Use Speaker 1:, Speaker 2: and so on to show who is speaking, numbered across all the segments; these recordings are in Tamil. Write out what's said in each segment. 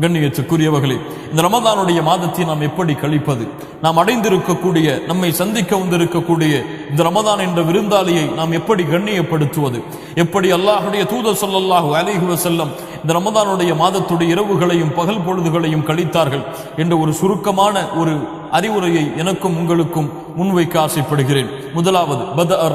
Speaker 1: கண்ணியத்துக்குரியவர்களே, இந்த ரமதானுடைய மாதத்தை நாம் எப்படி கழிப்பது? நாம் அடைந்திருக்கக்கூடிய, நம்மை சந்திக்க வந்திருக்கக்கூடிய இந்த ரமதான் என்ற விருந்தாளியை நாம் எப்படி கண்ணியப்படுத்துவது? எப்படி அல்லாஹுடைய தூதர் ஸல்லல்லாஹு அலைஹி வஸல்லம் இந்த ரமதானுடைய மாதத்துடைய இரவுகளையும் பகல் பொழுதுகளையும் கழித்தார்கள் என்ற ஒரு சுருக்கமான ஒரு அறிவுரையை எனக்கும் உங்களுக்கும் முன்வைக்க ஆசைப்படுகிறேன். முதலாவது,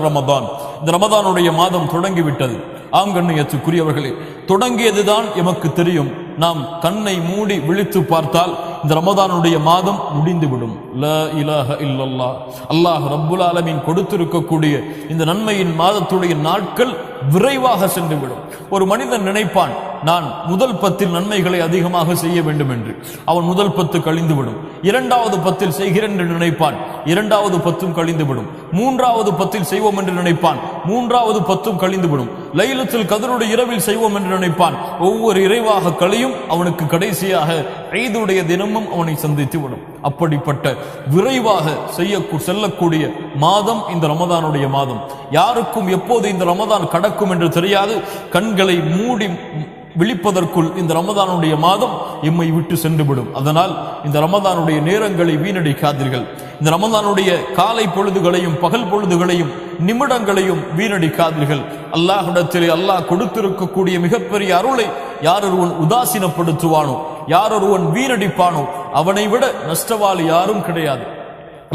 Speaker 1: ரமதான். இந்த ரமதானுடைய மாதம் தொடங்கிவிட்டது. ஆம் கண்ணியத்துக்குரியவர்களே, தொடங்கியதுதான் எமக்கு தெரியும். நாம் கண்ணை மூடி விழித்து பார்த்தால் இந்த ரமதானுடைய மாதம் முடிந்துவிடும். லா இலாஹ இல்லல்லாஹ். அல்லாஹ் ரப்புல் ஆலமீன் கொடுத்திருக்கக்கூடிய இந்த நன்மையின் மாதத்துடைய நாட்கள் விரைவாக சென்றுவிடும். ஒரு மனிதன் நினைப்பான், நான் முதல் 10 நன்மைகளை அதிகமாக செய்ய வேண்டும் என்று. அவன் முதல் 10 கழிந்துவிடும். 2வது 10 செய்கிறேன் என்று நினைப்பான், 2வது 10 கழிந்துவிடும். 3வது 10 செய்வோம் என்று நினைப்பான், 3வது 10 கழிந்துவிடும். லைலத்துல் கத்ருடைய இரவில் செய்வோம் என்று நினைப்பான். ஒவ்வொரு இறைவாக கழியும் அவனுக்கு கடைசியாக ஈதுடைய தினமும் அவனை சந்தித்து விடும். அப்படிப்பட்ட விரைவாக செல்லக்கூடிய மாதம் இந்த ரமதானுடைய மாதம். யாருக்கும் எப்போது இந்த ரமதான் கடக்கும் என்று தெரியாது. கண்களை மூடி விழிப்பதற்குள் இந்த ரமதானுடைய மாதம் எம்மை விட்டு சென்றுவிடும். அதனால் இந்த ரமதானுடைய நேரங்களை வீணடிக்காதீர்கள். இந்த ரமதானுடைய காலை பொழுதுகளையும் பகல் பொழுதுகளையும் நிமிடங்களையும் வீணடிக்காதீர்கள். அல்லாஹ்விடத்திலே அல்லாஹ் கொடுத்திருக்கக்கூடிய மிகப்பெரிய அருளை யார் ஒருவன் உதாசீனப்படுத்துவானோ, யார் ஒருவன் வீணடிப்பானோ, அவனை விட நஷ்டவாளி யாரும் கிடையாது.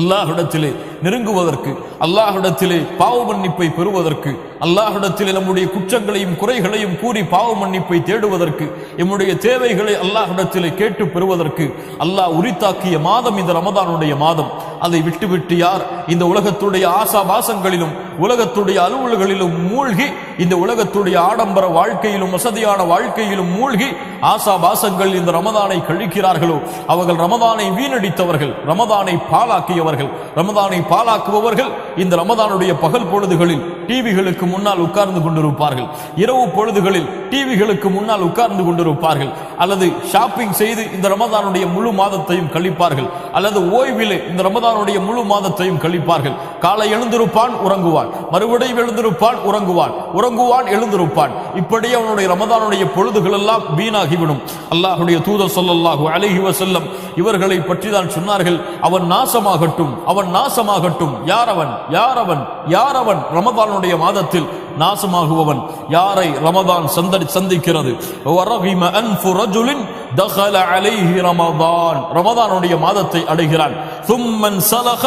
Speaker 1: அல்லாஹ்விடத்திலே நெருங்குவதற்கு, அல்லாஹ்விடத்திலே பாவ மன்னிப்பை பெறுவதற்கு, அல்லாஹ்விடத்திலே நம்முடைய குற்றங்களையும் குறைகளையும் கூறி பாவ மன்னிப்பை தேடுவதற்கு, நம்முடைய தேவைகளை அல்லாஹ்விடத்திலே கேட்டு பெறுவதற்கு அல்லாஹ் உரித்தாக்கிய மாதம் இந்த ரமதானுடைய மாதம். அதை விட்டுவிட்டு யார் இந்த உலகத்துடைய ஆசாபாசங்களிலும் உலகத்துடைய அலுவல்களிலும் மூழ்கி, இந்த உலகத்துடைய ஆடம்பர வாழ்க்கையிலும் வசதியான வாழ்க்கையிலும் மூழ்கி ஆசாபாசங்கள் இந்த ரமதானை கழிக்கிறார்களோ அவர்கள் ரமதானை வீணடித்தவர்கள், ரமதானை பாழாக்கியவர்கள். ரமதானை பாழாக்குபவர்கள் இந்த ரமதானுடைய பகல் பொழுதுகளில் டிவிகளுக்கு முன்னால் உட்கார்ந்து கொண்டிருப்பார்கள், இரவு பொழுதுகளில் டிவிகளுக்கு முன்னால் உட்கார்ந்து கொண்டிருப்பார்கள், அல்லது ஷாப்பிங் செய்து இந்த ரமதானுடைய முழு மாதத்தையும் கழிப்பார்கள், அல்லது ஓய்விலே இந்த ரமதானுடைய முழு மாதத்தையும் கழிப்பார்கள். காலை எழுந்திருப்பான், உறங்குவான், மறுபடியும் எழுந்திருப்பான், உறங்குவான், உறங்குவான், எழுந்திருப்பான். இப்படி அவனுடைய ரமதானுடைய பொழுதுகள் எல்லாம் வீணாகிவிடும். அல்லாஹ்வுடைய தூதர் ஸல்லல்லாஹு அலைஹி வஸல்லம் இவர்களை பற்றி தான் சொன்னார்கள், அவன் நாசமாகட்டும், அவன் நாசமாகட்டும். யார் அவன்? யார் அவன்? யார் அவன்? ரமதானுடைய மாதத்தில் நாசமாகுபவன். யாரை ரமதான் சந்திக்கிறது? வரகிம அன்ஃபு ரஜுலின் தഖல அலைஹி ரமதான். ரமதானுடைய மாதத்தை அடைகிறான். சும்மன் ஸலக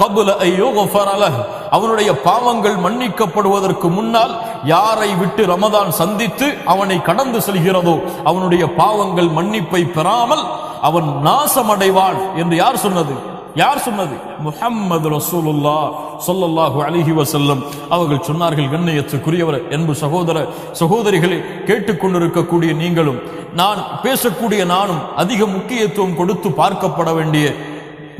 Speaker 1: قبل ان يغفر له. அவனுடைய பாவங்கள் மன்னிக்கப்படுவதற்கு முன்னால் யாரை விட்டு ரமதான் சந்தித்து அவனை கடந்து செல்கிறதோ அவனுடைய பாவங்கள் மன்னிப்பை பெறாமல் அவன் நாசமடைவான் என்று யார் சொன்னது? யார் சொன்னது? முஹம்மது ரசூலுல்லாஹ் ஸல்லல்லாஹு அலைஹி வஸல்லம் அவர்கள் சொன்னார்கள். கண்ணியத்துக்குரியவர், அன்பு சகோதர சகோதரிகளை கேட்டுக்கொண்டிருக்கக்கூடிய நீங்களும் நான் பேசக்கூடிய நானும் அதிக முக்கியத்துவம் கொடுத்து பார்க்கப்பட வேண்டிய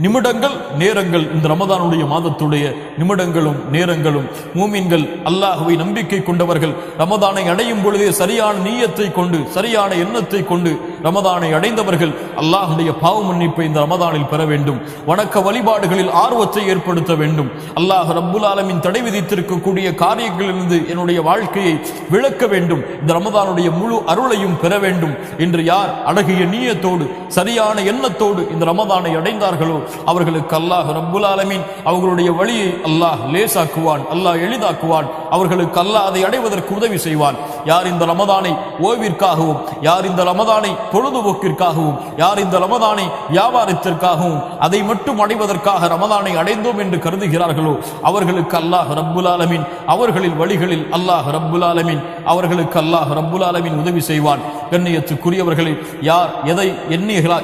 Speaker 1: நிமிடங்கள், நேரங்கள் இந்த ரமதானுடைய மாதத்துடைய நிமிடங்களும் நேரங்களும். மூமின்கள், அல்லாஹ்வை நம்பிக்கை கொண்டவர்கள் ரமதானை அடையும் பொழுதே சரியான நீயத்தை கொண்டு, சரியான எண்ணத்தை கொண்டு ரமதானை அடைந்தவர்கள் அல்லாஹ்வுடைய பாவ மன்னிப்பை இந்த ரமதானில் பெற வேண்டும். வணக்க வழிபாடுகளில் ஆர்வத்தை ஏற்படுத்த வேண்டும். அல்லாஹ் ரப்புல் ஆலமீன் தடை விதித்திருக்கக்கூடிய காரியங்களிலிருந்து என்னுடைய வாழ்க்கையை விளக்க வேண்டும். இந்த ரமதானுடைய முழு அருளையும் பெற வேண்டும் என்று யார் அழகிய நீயத்தோடு சரியான எண்ணத்தோடு இந்த ரமதானை அடைந்தார்களோ அவர்களுக்கு அல்லாஹ் ரப்புல் ஆலமீன் அவர்களுடைய வழியை அல்லாஹ் லேசாக்குவான், அல்லாஹ் எளிதாக்குவான். அவர்களுக்கு அல்லாஹ் அதை அடைவதற்கு உதவி செய்வான். யார் இந்த ரமதானை ஓய்விற்காகவும், யார் இந்த ரமதானை பொழுதுபோக்கிற்காகவும், யார் இந்த ரமதானை வியாபாரத்திற்காகவும் அதை மட்டும் அடைவதற்காக ரமதானை அடைந்தோம் என்று கருதுகிறார்களோ அவர்களுக்கு அல்லாஹ் ரப்புல் ஆலமீன் அவர்களின் வழிகளில் அல்லாஹ் ரப்புல் ஆலமீன் அவர்களுக்கு அல்லாஹ் ரப்புல் ஆலமீன் உதவி செய்வான். கண்ணியத்துக்குரியவர்களை, யார் எதை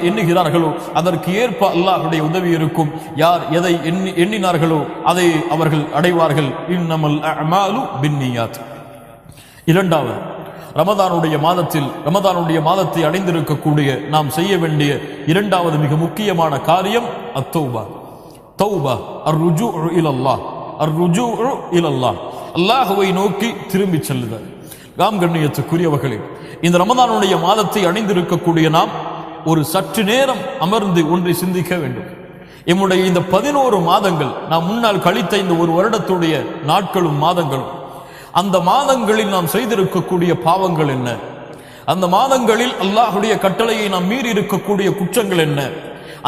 Speaker 1: எண்ணுகிறார்களோ அதற்கு ஏற்ப அல்லாஹ்வுடைய உதவி இருக்கும். யார் எதை எண்ணினார்களோ அதை அவர்கள் அடைவார்கள். இன்னமல் அஅமாலு பின்னியாத். இரண்டாவது, ரமதானுடைய மாதத்தில் ரமதானுடைய மாதத்தை அடைந்திருக்கக்கூடிய நாம் செய்ய வேண்டிய இரண்டாவது மிக முக்கியமான காரியம் அத்தௌபா. தௌபா, அர்ருஜூஉ இலல்லாஹ், அர்ருஜூஉ இலல்லாஹ், அல்லாஹ்வை நோக்கி திரும்பி செல்லுதல். கண்ணியத்துக்குரியவர்களே, இந்த ரமதானுடைய மாதத்தை அடைந்திருக்கக்கூடிய நாம் ஒரு சற்று நேரம் அமர்ந்து ஒன்றை சிந்திக்க வேண்டும். எம்முடைய இந்த 11 மாதங்கள் நாம் முன்னால் கழித்த இந்த ஒரு வருடத்துடைய நாட்களும் மாதங்களும், அந்த மாதங்களில் நாம் செய்திருக்கக்கூடிய பாவங்கள் என்ன? அந்த மாதங்களில் அல்லாஹுடைய கட்டளையை நாம் மீறி இருக்கக்கூடிய குற்றங்கள் என்ன?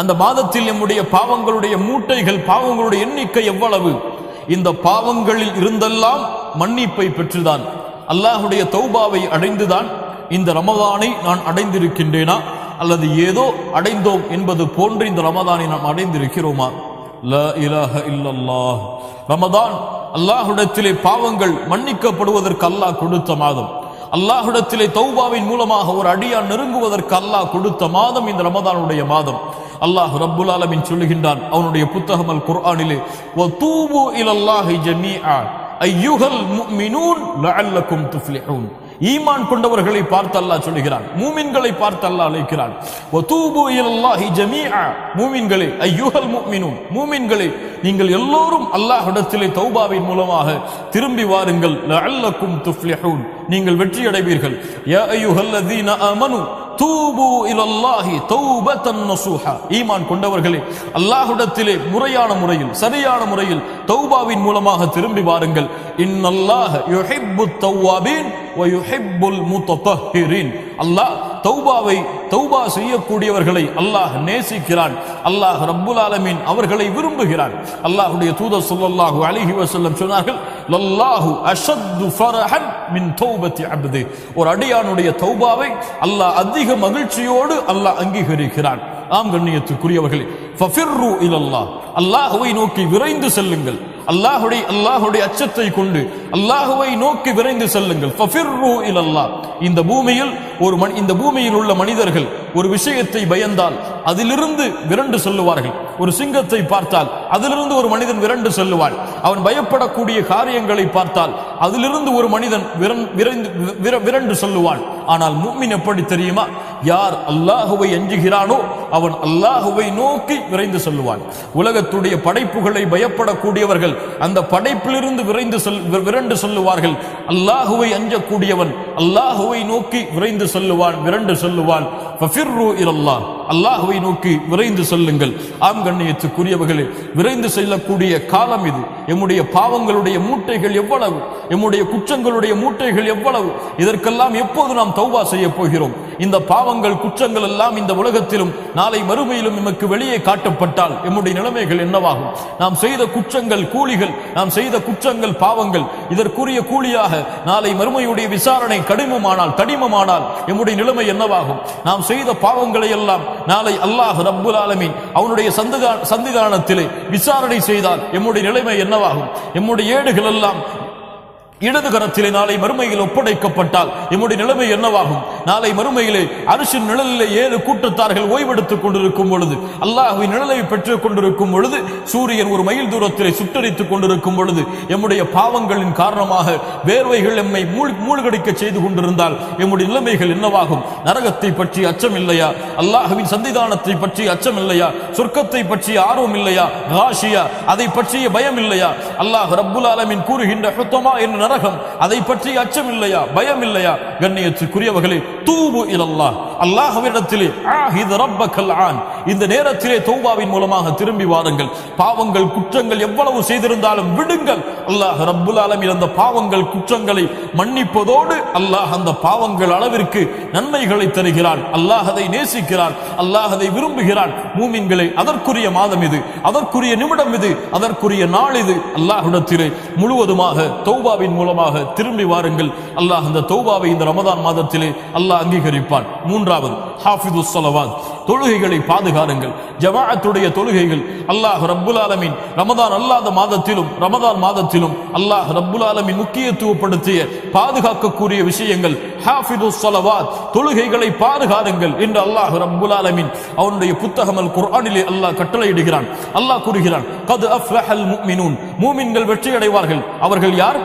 Speaker 1: அந்த மாதத்தில் நம்முடைய பாவங்களுடைய மூட்டைகள், பாவங்களுடைய எண்ணிக்கை எவ்வளவு? இந்த பாவங்களில் இருந்தெல்லாம் மன்னிப்பை பெற்றுதான், அல்லாஹுடைய தௌபாவை அடைந்துதான் இந்த ரமதானை நான் அடைந்திருக்கின்றேனா, அல்லது ஏதோ அடைந்தோம் என்பது போன்று இந்த ரமதானை நாம் அடைந்திருக்கிறோமா? லா இலாஹ இல்லல்லாஹ். ரமதான் அல்லாஹ்விடத்திலே பாவங்கள் மன்னிக்கப்படுவதற்கு அல்லாஹ் கொடுத்த மாதம். அல்லாஹ்விடத்திலே தௌபாவின் மூலமாக ஒரு அடியான் நெருங்குவதற்கு அல்லாஹ் கொடுத்த மாதம் இந்த ரமதானுடைய மாதம். அல்லாஹ் ரப்புல் ஆலமீன் சொல்லுகின்றான் அவனுடைய புத்தகம் அல் குர்ஆனிலே, வதூபு இலல்லாஹி ஜமீஆ அய்யுஹல் முஃமினூன் லஅல்லக்கும் துஃப்லிஹூன். ஈமான் கொண்டவர்களை பார்த்து அல்லாஹ் சொல்லுகிறான், மூமின்களை பார்த்து அல்லாஹ் அழைக்கிறான். வதூபு இலல்லாஹி ஜமீஆ, மூமின்களே, அய்யுஹல் முஃமினூன், மூமின்களே, நீங்கள் எல்லோரும் அல்லாஹ்விடத்திலே தௌபாவின் மூலமாக திரும்பி வாருங்கள். லஅல்லக்கும் துஃப்லிஹூன், நீங்கள் வெற்றி அடைவீர்கள். யா அய்யுஹல்லதீன ஆமனு தூபு இலல்லாஹி தௌபத்தன் நஸூஹா. ஈமான் கொண்டவர்களே, அல்லாஹ்விடத்திலே முறையான முறையில், சரியான முறையில் தௌபாவின் மூலமாக திரும்பி வாருங்கள். இன்னல்லாஹ யுஹிப்புத் தவ்வாபீன் வ யுஹிப்புல் முத்தஹிரீன். அல்லாஹ் தௌபா செய்யக்கூடியவர்களை அல்லாஹ் நேசிக்கிறான். அல்லாஹ் ரப்புல் ஆலமீன் அவர்களை விரும்புகிறான். அல்லாஹ்வுடைய தூதர் ஸல்லல்லாஹு அலைஹி வஸல்லம் சொன்னார்கள், லல்லாஹு அஷத்து ஃபரஹன் மின் தௌபத்தி அப்தி. ஒரு அடியானுடைய தௌபாவை அல்லாஹ் அதிக மகிழ்ச்சியோடு அல்லாஹ் அங்கீகரிக்கிறான். ஆம் கண்ணியத்துக்குரியவர்களே, ஃபஃபிர்ரு இலல்லாஹ், அல்லாஹ்வை நோக்கி விரைந்து செல்லுங்கள். அல்லாஹ்வுடைய அச்சத்தை கொண்டு அல்லாஹ்வை நோக்கி விரைந்து செல்லுங்கள். ஃபஃபிர்ரு இலல்லாஹ். இந்த பூமியில் உள்ள மனிதர்கள் ஒரு விஷயத்தை பயந்தால் அதிலிருந்து விரண்டு செல்லுவார்கள். ஒரு சிங்கத்தை பார்த்தால் அதிலிருந்து ஒரு மனிதன் விரண்டு செல்லுவான். அவன் பயப்படக்கூடிய காரியங்களை பார்த்தால் அதிலிருந்து ஒரு மனிதன் விரண்டு செல்லுவான். ஆனால் முஃமின் எப்படி தெரியுமா? யார் அல்லாஹுவை அஞ்சுகிறானோ அவன் அல்லாஹுவை நோக்கி விரைந்து செல்லுவான். உலகத்துடைய படைப்புகளை பயப்படக்கூடியவர்கள் அந்த படைப்பிலிருந்து விரண்டு செல்லுவார்கள். அல்லாஹுவை அஞ்சக்கூடியவன் அல்லாஹுவை நோக்கி விரைந்து செல்லுவான், விரண்டு செல்லுவான். ஃபஃபிர்ரு இலல்லாஹ், அல்லாஹுவை நோக்கி விரைந்து செல்லுங்கள். ஆம் கண்ணியத்துக்குரியவர்களே, விரைந்து செல்லக்கூடிய காலம் இது. எம்முடைய பாவங்களுடைய மூட்டைகள் எவ்வளவு, எம்முடைய குற்றங்களுடைய மூட்டைகள் எவ்வளவு, இதற்கெல்லாம் எப்போது நாம் தௌபா செய்ய போகிறோம்? இந்த பாவங்கள் குற்றங்கள் எல்லாம் இந்த உலகத்திலும் நாளை மறுமையிலும் நமக்கு வெளியே காட்டப்பட்டால் எம்முடைய நிலைமைகள் என்னவாகும்? நாம் செய்த குற்றங்கள் கூலிகள், நாம் செய்த குற்றங்கள் பாவங்கள், இதற்குரிய கூலியாக நாளை மறுமையுடைய விசாரணை தடிமமானால் எம்முடைய நிலைமை என்னவாகும்? நாம் செய்த பாவங்களை எல்லாம் நாளை அல்லாஹ் ரப்புல் ஆலமீன் அவனுடைய சந்திதானத்திலே விசாரணை செய்தால் எம்முடைய நிலைமை என்னவாகும்? எம்முடைய ஏடுகள் எல்லாம் இடது கரத்திலே நாளை மறுமையில் ஒப்படைக்கப்பட்டால் எம்முடைய நிலைமை என்னவாகும்? நாளை மறுமையிலே அரிசின் நிழலிலே 7 கூட்டத்தார்கள் ஓய்வெடுத்துக் கொண்டிருக்கும் பொழுது, அல்லாஹ்வின் நிழலை பெற்றுக் கொண்டிருக்கும் பொழுது, சூரியன் ஒரு மைல் தூரத்திலே சுட்டரித்துக் கொண்டிருக்கும் பொழுது, எம்முடைய பாவங்களின் காரணமாக வேர்வைகள் எம்மை மூழ்கடிக்க செய்து கொண்டிருந்தால் எம்முடைய நிலைமைகள் என்னவாகும்? நரகத்தை பற்றி அச்சம் இல்லையா? அல்லாஹ்வின் சந்திதானத்தை பற்றி அச்சம் இல்லையா? சொர்க்கத்தை பற்றிய ஆர்வம் இல்லையா? காஷியா, அதை பற்றிய பயம் இல்லையா? அல்லாஹ் ரப்புல் ஆலமீன் கூறுகின்ற ஹுத்தமா என்ற நரகம், அதை பற்றி அச்சம் இல்லையா? பயம் இல்லையா? கண்ணியத்துக்குரியவர்களே, தூபு இலல்லாஹ், அல்லாஹ்விடத்திலே ஆஹித் ரப்பக்கல் ஆன், இந்த நேரத்திலே தௌபாவின் மூலமாக திரும்பி வாருங்கள். பாவங்கள் குற்றங்கள் எவ்வளவு செய்திருந்தாலும் விடுங்கள். அல்லாஹ் ரப்புல் ஆலமீன் அந்த பாவங்கள் குற்றங்களை மன்னிப்பதோடு அல்லாஹ் அந்த பாவங்கள் அளவிற்கு நன்மைகளை தருகிறான். அல்லாஹ் அதை நேசிக்கிறான், அல்லாஹ் அதை விரும்புகிறான். மூமின்களே, அதற்குரிய மாதம் இது, அதற்குரிய நிமிடம் இது, அதற்குரிய நாள் இது. அல்லாஹ்விடத்திலே முழுவதுமாக தௌபாவின் மூலமாக திரும்பி வாருங்கள். அல்லாஹ் அந்த தௌபாவை இந்த ரமதான் மாதத்திலே அல்லாஹ் அங்கீகரிப்பான். மூன்றாவது, ஹாஃபிதுஸ் ஸலவாத், தொழுகைகளை பாதுகாருங்கள். ஜமாஅத்துடைய தொழுகைகள் அல்லாஹ் ரப்புல் ஆலமீன் ரமதான் அல்லாத மாதத்திலும் ரமதான் மாதத்திலும் அல்லாஹ் ரப்புல் ஆலமீன் முக்கியத்துவப்படுத்திய பாதுகாக்கக்கூடிய விஷயங்கள். ஹாஃபிதுஸ் ஸலவாத், தொழுகைகளை பாதுகாருங்கள் என்று அல்லாஹ் ரப்புல் ஆலமீன் அவனுடைய புத்தகம் அல் குர்ஆனிலே அல்லாஹ் கட்டளையிடுகிறான். அல்லாஹ் கூறுகிறான், கத் அஃப்லஹல் முஃமினூன், மூமின்கள் வெற்றி அடைவார்கள். அவர்கள் யார்?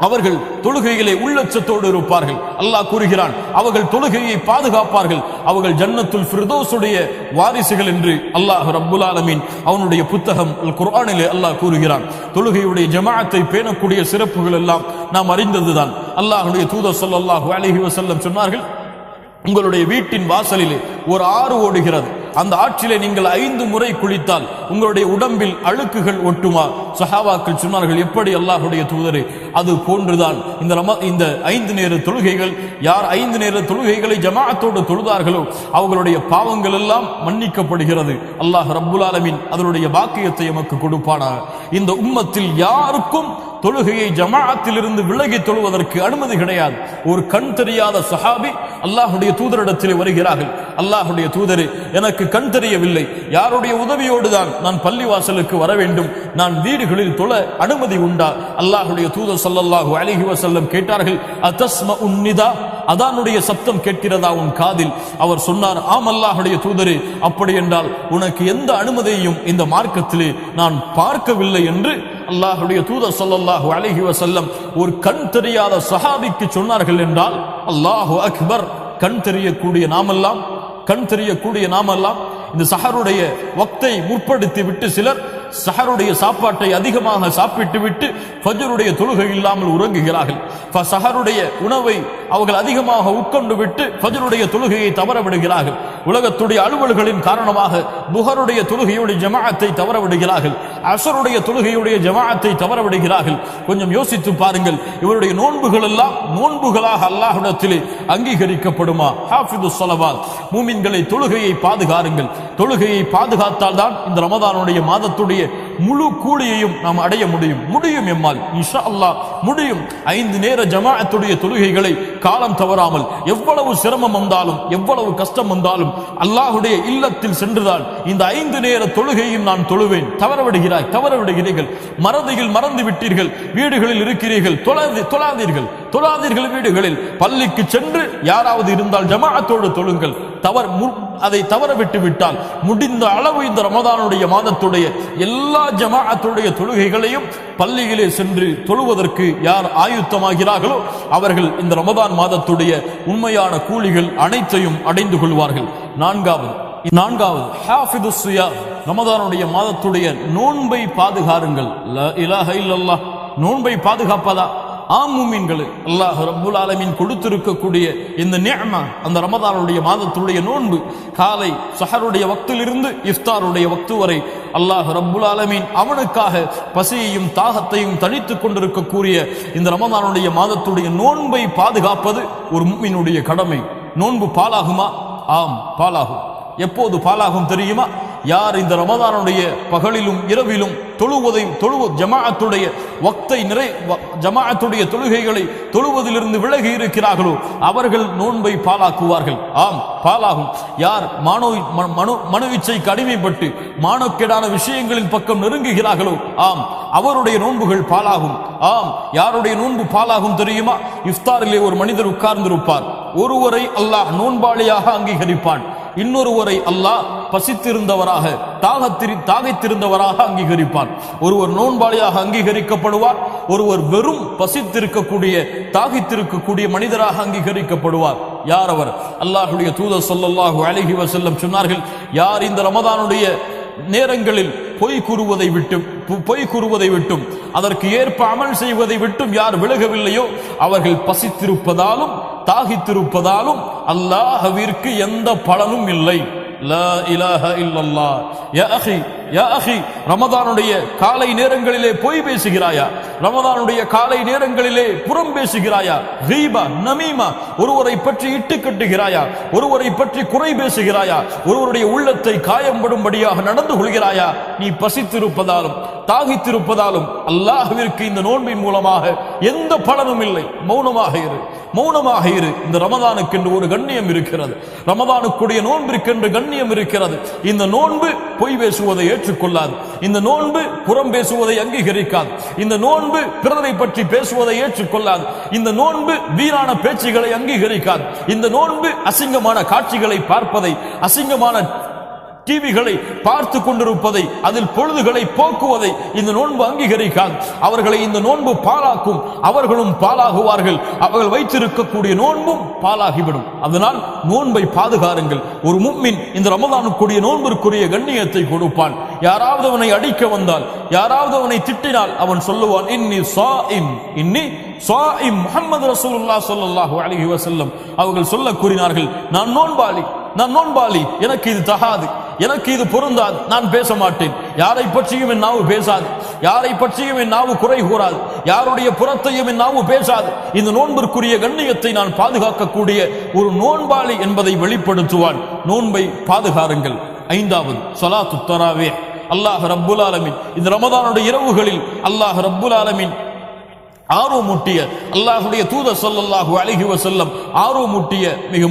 Speaker 1: அவர்கள் தொழுகையிலே உள்ளச்சத்தோடு இருப்பார்கள். அல்லாஹ் கூறுகிறான், அவர்கள் தொழுகையை பாதுகாப்பார்கள், அவர்கள் ஜன்னத்துல் ஃபிர்தௌஸுடைய வாரிசுகள் என்று அல்லாஹ் ரப்புல் ஆலமீன் அவனுடைய புத்தகம் அல் குர்ஆனிலே அல்லாஹ் கூறுகிறான். தொழுகையுடைய ஜமாஅத்தை பேணக்கூடிய சிறப்புகள் எல்லாம் நாம் அறிந்ததுதான். அல்லாஹ்வுடைய தூதர் ஸல்லல்லாஹு அலைஹி வஸல்லம் சொன்னார்கள், உங்களுடைய வீட்டின் வாசலிலே ஒரு ஆறு ஓடுகிறது, அந்த ஆற்றிலே நீங்கள் 5 முறை குளித்தால் உங்களுடைய உடம்பில் அழுக்குகள் ஒட்டுமா? சஹாபாக்கள் சொன்னார்கள், எப்படி அல்லாஹ்வுடைய தூதரே? அது போன்றுதான் இந்த 5 நேர தொழுகைகள். யார் 5 நேர தொழுகைகளை ஜமாஅத்தோடு தொழுதார்களோ அவர்களுடைய பாவங்கள் எல்லாம் மன்னிக்கப்படுகிறது. அல்லாஹ் ரப்புல் ஆலமீன் அதனுடைய பாக்கியத்தை எமக்கு கொடுப்பானாக. இந்த உம்மத்தில் யாருக்கும் தொழுகையை ஜமாஅத்திலிருந்து விலகி தொழுவதற்கு அனுமதி கிடையாது. ஒரு கண் தெரியாத சஹாபி அல்லாஹ்வுடைய தூதரிடத்தில் வருகிறார்கள். அல்லாஹ்வுடைய தூதரே, எனக்கு கண் தெரியவில்லை, யாருடைய உதவியோடு தான் நான் பள்ளிவாசலுக்கு வர வேண்டும், நான் வீடுகளில் தொழ அனுமதி உண்டா? அல்லாஹ்வுடைய தூதர் ஸல்லல்லாஹு அலைஹி வஸல்லம் கேட்டார்கள், அதஸ்மஉன் நிதா, அதானுடைய சப்தம் கேட்கிறதா உன் காதில்? அவர் சொன்னார், ஆம் அல்லாஹ்வுடைய தூதரே, அப்படி என்றால் உனக்கு எந்த அனுமதியையும் இந்த மார்க்கத்திலே நான் பார்க்கவில்லை என்று அல்லாஹ்வுடைய தூதர் ஸல்லல்லாஹு அலைஹி வஸல்லம் ஒரு கண் தெரியாத சஹாபிக்கு சொன்னார்கள் என்றால், அல்லாஹு அக்பர். கண் தெரியக்கூடிய நாமெல்லாம் இந்த சஹருடைய வக்தை முற்படுத்தி விட்டு சிலர் சஹருடைய சாப்பாட்டை அதிகமாக சாப்பிட்டு விட்டு ஃபஜ்ருடைய தொழுகை இல்லாமல் உறங்குகிறார்கள். சஹருடைய உணவை அவர்கள் அதிகமாக உட்கொண்டு விட்டு ஃபஜ்ருடைய தொழுகையை தவற விடுகிறார்கள். உலகத்துடைய அலுவல்களின் காரணமாக துஹருடைய தொழுகையுடைய ஜமாஅத்தை தவற விடுகிறார்கள். அஸருடைய தொழுகையுடைய ஜமாஅத்தை தவற விடுகிறார்கள். கொஞ்சம் யோசித்து பாருங்கள், இவருடைய நோன்புகள் எல்லாம் நோன்புகளாக அல்லாஹ்விடத்திலே அங்கீகரிக்கப்படுமா? ஹாஃபிதுஸ் ஸலவாத், மூமின்களை தொழுகையை பாதுகாருங்கள். தொழுகையை பாதுகாத்தால் தான் இந்த ரமதானுடைய மாதத்துடைய முழு கூலியையும் நாம் அடைய முடியும் எம்மால் இன்ஷா அல்லாஹ் முடியும். 5 நேர ஜமாஅத்துடைய தொழுகைகளை காலம் தவறாமல், எவ்வளவு சிரமம் வந்தாலும் எவ்வளவு கஷ்டம் வந்தாலும் அல்லாஹ்வுடைய இல்லத்தில் சென்றுதான் இந்த 5 நேர தொழுகையும் நான் தொழுவேன். தவற விடுகிறீர்கள், மறதியில் மறந்து விட்டீர்கள், வீடுகளில் இருக்கிறீர்கள், தொழாதீர்கள் வீடுகளில். பள்ளிக்கு சென்று யாராவது இருந்தால் ஜமாஅத்தோடு தொழுங்கள். அதை தவற விட்டு விட்டால் முடிந்த அளவு இந்த ரமதானுடைய மாதத்துடைய எல்லா ஜமாஅத்துடைய தொழுகைகளையும் பள்ளியிலே சென்று தொழுவதற்கு யார் ஆயுத்தமாகிறார்களோ அவர்கள் இந்த ரமதான் மாதத்துடைய உண்மையான கூலிகள் அனைத்தையும் அடைந்து கொள்வார்கள். நான்காவது ஹாஃபிதுஸ் ஸியாம், ரமதானுடைய மாதத்துடைய நோன்பை பாதுகாருங்கள். லா இலாஹ இல்லல்லாஹ், நோன்பை பாதுகாப்பதா? ஆம் மூமின்களே, அல்லாஹ் ரப்புல் ஆலமீன் கொடுத்திருக்கக்கூடிய இந்த நிஅமா, அந்த ரமதானுடைய மாதத்துடைய நோன்பு, காலை சஹருடைய வக்திலிருந்து இஃப்தாருடைய வக்து வரை அல்லாஹ் ரப்புல் ஆலமீன் அவனுக்காக பசியையும் தாகத்தையும் தணித்துக் கொண்டிருக்கக்கூடிய இந்த ரமதானுடைய மாதத்துடைய நோன்பை பாதுகாப்பது ஒரு முஃமினுடைய கடமை. நோன்பு பாலாகுமா? ஆம், பாலாகும். எப்போது பாலாகும் தெரியுமா? யார் இந்த ரமதானுடைய பகலிலும் இரவிலும் ஜமாஅத்துடைய வக்தை ஜமாஅத்துடைய தொழுகைகளை தொழுவதிலிருந்து விலகி இருக்கிறார்களோ அவர்கள் நோன்பை பாலாக்குவார்கள். ஆம், பாலாகும். யார் மனோ இச்சைக்கு அடிமைப்பட்டு மானக்கேடான விஷயங்களின் பக்கம் நெருங்குகிறார்களோ ஆம், அவருடைய நோன்புகள் பாலாகும். ஆம், யாருடைய நோன்பு பாலாகும் தெரியுமா? இஃப்தாரிலே ஒரு மனிதர் உட்கார்ந்திருப்பார். ஒருவரை அல்லாஹ் நோன்பாளியாக அங்கீகரிப்பான், இன்னொருவரை அல்லாஹ் பசித்திருந்தவராக தாகைத்திருந்தவராக அங்கீகரிப்பான். ஒருவர் நோன்பாளியாக அங்கீகரிக்கப்படுவார், ஒருவர் வெறும் பசித்திருக்கக்கூடிய தாகித்திருக்கக்கூடிய மனிதராக அங்கீகரிக்கப்படுவார். யார் அவர்? அல்லாஹ்வுடைய தூதர் ஸல்லல்லாஹு அலைஹி வஸல்லம் சொன்னார்கள், யார் இந்த ரமதானுடைய நேரங்களில் பொய் கூறுவதை விட்டும் அதற்கு ஏற்ப அமல் செய்வதை விட்டும் யார் விலகவில்லையோ அவர்கள் பசித்திருப்பதாலும் தாகித்திருப்பதாலும் அல்லாஹ்விற்கு எந்த பலனும் இல்லை. லா இலாஹ இல்லல்லாஹ். யா அஹி, ரமதானுடைய காலை நேரங்களிலே பொய் பேசுகிறாயா? ரமதானுடைய காலை நேரங்களிலே புறம் பேசுகிறாயா? கீபா, நமீமா, ஒருவரை பற்றி இட்டு கட்டுகிறாயா? ஒருவரை பற்றி குறை பேசுகிறாயா? ஒருவருடைய உள்ளத்தை காயம்படும்படியாக நடந்து கொள்கிறாயா? நீ பசித்திருப்பதாலும் தாகித்திருப்பதாலும் அல்லாஹ்விற்கு இந்த நோன்பின் மூலமாக எந்த பலனும் இல்லை. மௌனமாக இரு. இந்த ரமதானுக்கு என்று ஒரு கண்ணியம் இருக்கிறது, ரமதானுக்குடைய நோன்பிற்கென்று கண்ணியம் இருக்கிறது. இந்த நோன்பு பொய் பேசுவதை ஏற்றுக்கொள்ளாது, இந்த நோன்பு புறம் பேசுவதை அங்கீகரிக்காது, இந்த நோன்பு பிறரை பற்றி பேசுவதை ஏற்றுக்கொள்ளாது, இந்த நோன்பு வீணான பேச்சுகளை அங்கீகரிக்காது, இந்த நோன்பு அசிங்கமான காட்சிகளை பார்ப்பதை, அசிங்கமான டிவிகளை பார்த்து கொண்டிருப்பதை, அதில் பொழுதுகளை போக்குவதை இந்த நோன்பு அங்கீகரிக்காது. அவர்களை இந்த நோன்பு பாலாக்கும், அவர்களும் பாலாகுவார்கள், அவர்கள் வைத்திருக்கக்கூடிய நோன்பும் பாலாகிவிடும். அதனால் நோன்பை பாதுகாருங்கள். ஒரு முஃமின் இந்த ரமதானுக்குரிய நோன்பிற்குரிய கண்ணியத்தை கொடுப்பான். யாராவது அவனை அடிக்க வந்தால், யாராவது அவனை திட்டினால் அவன் சொல்லுவான், இன்னி ஸாயிம். முஹம்மது ரசூலுல்லாஹ் ஸல்லல்லாஹு அலைஹி வஸல்லம் அவர்கள் சொல்ல கூறினார்கள், நான் நோன்பாளி, எனக்கு இது தகாது. எனக்கு இது பொருந்தாது, நான் பேச மாட்டேன். யாரை பற்றியும் என் நாவு பேசாது, யாரை பற்றியும் என் நாவு குறை கூறாது, யாருடைய புறத்தையும் என் நாவு பேசாது. இந்த நோன்பிற்குரிய கண்ணியத்தை நான் பாதுகாக்கக்கூடிய ஒரு நோன்பாளி என்பதை வெளிப்படுத்துவான். நோன்பை பாதுகாருங்கள். ஐந்தாவது ஸலாத்து தராவீஹ். அல்லாஹ் ரப்புல் ஆலமீன் இந்த ரமதானுடைய இரவுகளில் அல்லாஹ் ரப்புல் ஆலமீன் ஆர்வமூட்டிய, அல்லாஹ்வுடைய தூதர் ஸல்லல்லாஹு அலைஹி வஸல்லம் ஆர்வமூட்டிய மிக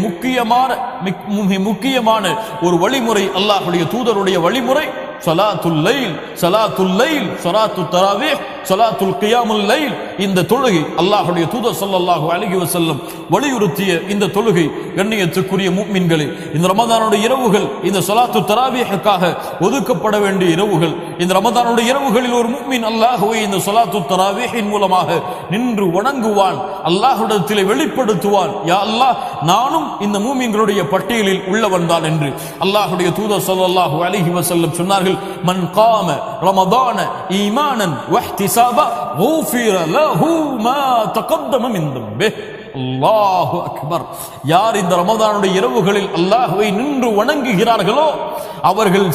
Speaker 1: முக்கியமான ஒரு வழிமுறை, அல்லாஹ்வுடைய தூதருடைய வழிமுறை ஸலாத்துல் லைல். ஸலாத்துல் லைல், ஸலாத்துத் தராவீஹ், ஸலாத்துல் கியாமுல் லைல். இந்த தொழுகை அல்லாஹ்வுடைய தூதர் ஸல்லல்லாஹு அலைஹி வஸல்லம் வலியுறுத்திய இந்த தொழுகை. கண்ணியத்துக்குரிய முஃமின்களே, இந்த ரமதானுடைய இரவுகள் இந்த ஸலாத்துத் தராவீஹுக்காக ஒதுக்கப்பட வேண்டிய இரவுகள். இந்த ரமதானுடைய இரவுகளில் ஒரு முஃமின் அல்லாஹ்வை இந்த ஸலாத்துத் தராவீஹின் மூலமாக நின்று வணங்குவான், அல்லாஹ்விடத்திலே வெளிப்படுத்துவான், யா அல்லாஹ், நானும் இந்த முஃமின்களுடைய பட்டியலில் உள்ளவன் தான் என்று. அல்லாஹ்வுடைய தூதர் ஸல்லல்லாஹு அலைஹி வஸல்லம் சொன்னார்கள், மன் காம ரமதான ஈமானன் வஹ்திசாபா குஃபிர லஹு மா தகத்தம மின் தம்பிஹ். அல்லாஹு அக்பர். யார் இந்த ரமதானுடைய இரவுகளில் அல்லாஹ்வை நின்று வணங்குகிறார்களோ அவர்கள்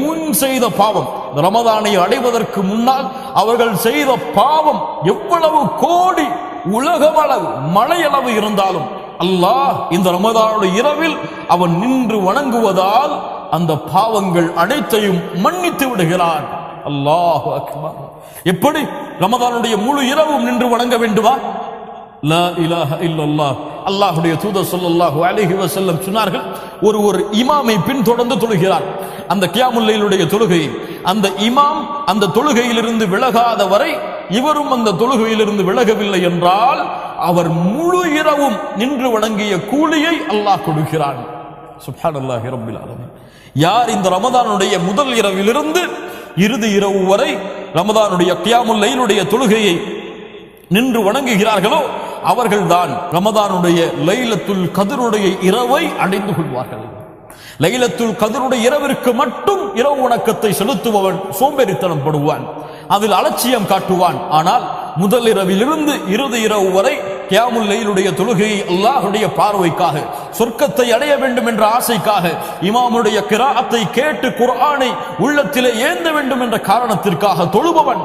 Speaker 1: முன் செய்த பாவம், ரமதானை அடைவதற்கு முன்னால் அவர்கள் செய்த பாவம் எவ்வளவு கோடி உலகளவு மலையளவு இருந்தாலும் அல்லாஹ் இந்த ரமதானுடைய இரவில் அவன் நின்று வணங்குவதால் அந்த பாவங்கள் அனைத்தையும் மன்னித்து விடுகிறான். அல்லாஹு அக்பர். எப்படி ரமதானுடைய முழு இரவும் நின்று வணங்க வேண்டுமா? லா இலாஹ இல்லல்லாஹ். அல்லாஹ்வுடைய தூதர் ஸல்லல்லாஹு அலைஹி வஸல்லம் சொன்னார்கள், ஒரு இமாமை பின்தொடர்ந்து தொழுகிறார். அந்த கியாமுல் லைலுடைய தொழுகையை அந்த இமாம் அந்த தொழுகையிலிருந்து விலகாத வரை இவரும் அந்த தொழுகையிலிருந்து விலகவில்லை என்றால் அவர் முழு இரவும் நின்று வணங்கிய கூலியை அல்லாஹ் கொடுக்கிறான். சுப்ஹானல்லாஹி ரப்பில் ஆலமீன். யார் இந்த ரமதானுடைய முதல் இரவிலிருந்து இறுதி இரவு வரை ரமதானுடைய கியாமுல் லைலுடைய தொழுகையை நின்று வணங்குகிறார்களோ அவர்கள்தான் ரமதானுடைய லைலத்துல் கத்ருடைய இரவை அடைந்து கொள்வார்கள். லைலத்துல் கத்ருடைய இரவிற்கு மட்டும் இரவு வணக்கத்தை செலுத்துபவன் சோம்பேறித்தனம் படுவான், அதில் அலட்சியம் காட்டுவான். ஆனால் முதல் இரவிலிருந்து இறுதி இரவு வரை கியாமுல் லைலுடைய தொழுகையை அல்லாஹ்வுடைய பார்வைக்காக, சொர்க்கத்தை அடைய வேண்டும் என்ற ஆசைக்காக, இமாமுடைய கிராஅத்தை கேட்டு குர்ஆனை உள்ளத்திலே ஏந்த வேண்டும் என்ற காரணத்திற்காக தொழுபவன்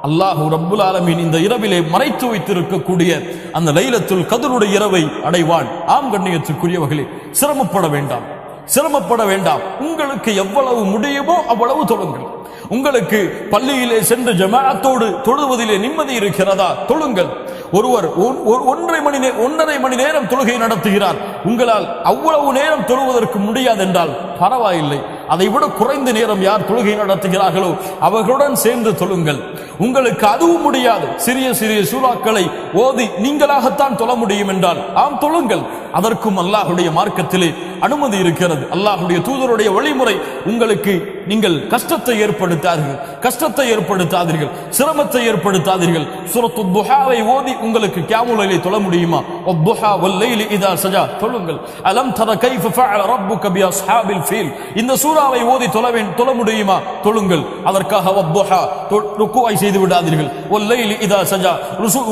Speaker 1: அல்லாஹ் ரப்புல் ஆலமீன் இந்த இரவிலே மறைத்து வைத்திருக்கக்கூடிய அந்த லைலத்துல் கத்ருடைய இரவை அடைவான். ஆம் கண்ணியத்துக்குரியவர்களே, சிரமப்பட வேண்டாம், சிரமப்பட வேண்டாம். உங்களுக்கு எவ்வளவு முடியுமோ அவ்வளவு தொழுங்கள். உங்களுக்கு பள்ளியிலே சென்று ஜமாஅத்தோடு தொழுவதிலே நிம்மதி இருக்கிறதா? தொழுங்கள். ஒருவர் 1.5 மணி நேரம் தொழுகை நடத்துகிறார், உங்களால் அவ்வளவு நேரம் தொழுவதற்கு முடியாது என்றால் பரவாயில்லை. அதை விட குறைந்த நேரம் யார் தொழுகை நடத்துகிறார்களோ அவர்களுடன் சேர்ந்து தொழுங்கள். உங்களுக்கு அதுவும் முடியாது, சிறிய சிறிய சூறாக்களை ஓதி நீங்களாகத்தான் தொழ முடியும் என்றால் ஆம் தொழுங்கள். அதற்கும் அல்லாஹ்வுடைய மார்க்கத்திலே அனுமதி இருக்கிறது. அல்லாஹ்வுடைய தூதருடைய வழிமுறை உங்களுக்கு நீங்கள் கஷ்டத்தை ஏற்படுத்தாதீர்கள், சிரமத்தை ஏற்படுத்தாதீர்கள். சூரத்துத் துஹாவை ஓதி உங்களுக்கு கியாமுல் லைலை தொழ முடியுமா? வத்துஹா வல்லைலி இதா சஜா தொழுங்கள். அலம் தர கைஃப ஃபஅல ரப்புக பி அஸ்ஹாபில் ஃபீல் இந்த சூராவை ஓதி தொழ முடியுமா? தொழுங்கள். அதற்காக வத்துஹா ருக்குஐ செய்து விடாதீர்கள், வல்லைலி இதா சஜா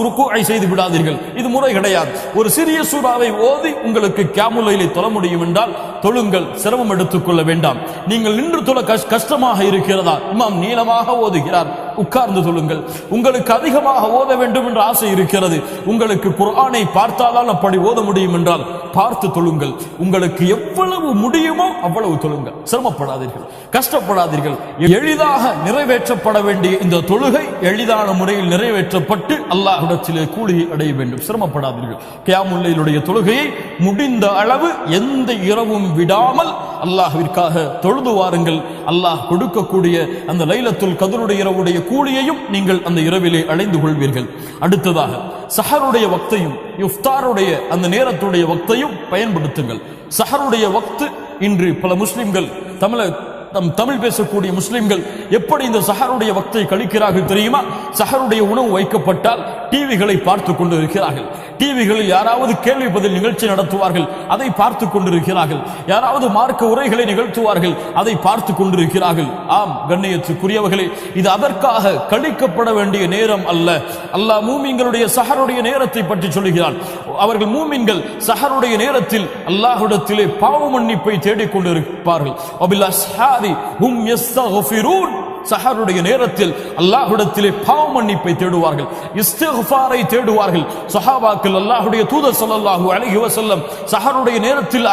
Speaker 1: ருக்குஐ செய்து விடாதீர்கள். இது முறை கிடையாது. ஒரு சிறிய சூராவை ஓதி உங்களுக்கு கியாமுல் லைலை தொழ முடியும் என்றால் தொழுங்கள், சிரமம் எடுத்துக்கொள்ள வேண்டாம். நீங்கள் நின்று தொழ கஷ்டமாக இருக்கிறதா? இமாம் நீளமாக ஓதுகிறார், உட்கார்ந்து தொழுங்கள். உங்களுக்கு அதிகமாக ஓத வேண்டும் என்ற ஆசை இருக்கிறது, உங்களுக்கு குர்ஆனை பார்த்தால் அப்படி ஓத முடியும் என்றால் பார்த்து தொழுங்கள். உங்களுக்கு எவ்வளவு முடியுமோ அவ்வளவு தொழுங்கள். சிரமப்படாதீர்கள், கஷ்டப்படாதீர்கள். எளிதாக நிறைவேற்றப்பட வேண்டிய இந்த தொழுகை எளிதான முறையில் நிறைவேற்றப்பட்டு அல்லாஹ்விடத்திலே கூலியை அடைய வேண்டும். சிரமப்படாதீர்கள். கியாமுல் லைலுடைய தொழுகையை முடிந்த அளவு எந்த இரவும் விடாமல் அல்லாஹ்விற்காக தொழுது வாருங்கள். அல்லாஹ் கொடுக்கக்கூடிய அந்த லைலத்துல் கத்ருடைய இரவுடைய கூலியையும் நீங்கள் அந்த இரவிலே அடைந்து கொள்வீர்கள். அடுத்ததாக சஹருடைய வக்தையும் இஃப்தாருடைய அந்த நேரத்துடைய வக்தையும் பயன்படுத்துங்கள். சஹருடைய வக்து இன்று பல முஸ்லிம்கள், தமிழ் பேசக்கூடிய முஸ்லிம்கள் எப்படி இந்த சஹருடைய வக்தை கழிக்கிறார்கள் தெரியுமா? சஹருடைய உணவு வைக்கப்பட்டால் டிவிகளை பார்த்து கொண்டு இருக்கிறார்கள். டிவிகளில் யாராவது கேள்வி பதில் நிகழ்ச்சி நடத்துவார்கள், அதை பார்த்து கொண்டிருக்கிறார்கள். யாராவது மார்க்க உரைகளை நிகழ்த்துவார்கள், அதை பார்த்து கொண்டிருக்கிறார்கள். ஆம் கண்ணியத்துக்குரியவர்களே, இது அதற்காக கழிக்கப்பட வேண்டிய நேரம் அல்ல. அல்லாஹ் மூமின்களுடைய சஹருடைய நேரத்தை பற்றி சொல்கிறான். அவர்கள் மூமின்கள் சஹருடைய நேரத்தில் அல்லாஹ்விடத்திலே பாவ மன்னிப்பை தேடிக் கொண்டிருப்பார்கள். வபில் அஸ்ஹாரி ஹும் யஸ்தக்ஃபிரூன். சஹருடைய நேரத்தில் அல்லாஹ்விடத்திலே பாவ மன்னிப்பை தேடுவார்கள், இஸ்திக்ஃபாரை தேடுவார்கள். சஹாபாக்கள் அல்லாஹ்வுடைய தூதர் ஸல்லல்லாஹு அலைஹி வஸல்லம் சஹருடைய நேரத்தில்